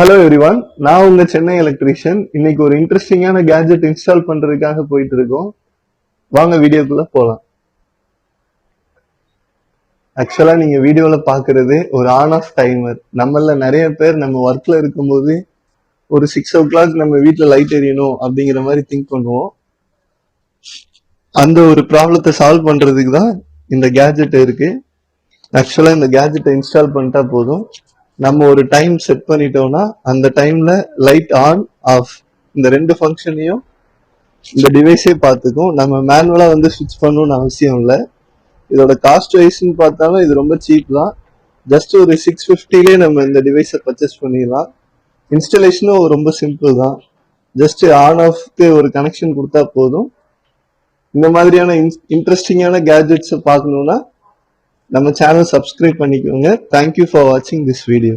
Hello everyone, நான் உங்க Chennai electrician. இன்னைக்கு ஒரு இன்ட்ரெஸ்டிங்கான கேஜெட் இன்ஸ்டால் பண்றதுக்காக போயிட்டு இருக்கோம். வாங்க வீடியோக்குள்ள போலாம். ஆக்சுவலா நீங்க வீடியோல பாக்குறது ஒரு ஆன் ஆஃப் டைமர். நம்மள நிறைய பேர் நம்ம ஒர்க்ல இருக்கும்போது ஒரு 6 o'clock நம்ம வீட்டுல லைட் எரியணும் அப்படிங்கிற மாதிரி திங்க் பண்ணுவோம். அந்த ஒரு ப்ராப்ளத்தை சால்வ் பண்றதுக்கு தான் இந்த கேஜெட் இருக்கு. ஆக்சுவலா இந்த கேஜெட்டை இன்ஸ்டால் பண்ணிட்டா போதும். நம்ம ஒரு டைம் செட் பண்ணிட்டோம்னா அந்த டைம்ல லைட் ஆன் ஆஃப் இந்த ரெண்டு ஃபங்க்ஷனையும் இந்த டிவைஸே பார்த்துக்கும். நம்ம மேனுவலா ஸ்விட்ச் பண்ணணும்னு அவசியம் இல்லை. இதோட காஸ்ட் வைஸ்ன்னு பார்த்தாலும் இது ரொம்ப சீப் தான். ஜஸ்ட் ஒரு 650லே நம்ம இந்த டிவைஸை பர்ச்சேஸ் பண்ணிடலாம். இன்ஸ்டலேஷனும் ரொம்ப சிம்பிள் தான். ஜஸ்ட் ஆன் ஆஃப்க்கு ஒரு கனெக்ஷன் கொடுத்தா போதும். இந்த மாதிரியான இன்ட்ரெஸ்டிங்கான கேஜெட்ஸை பார்க்கணும்னா நம்ம சேனல் சப்ஸ்கிரைப் பண்ணிக்கோங்க. தேங்க்யூ ஃபார் வாட்சிங் திஸ் வீடியோ.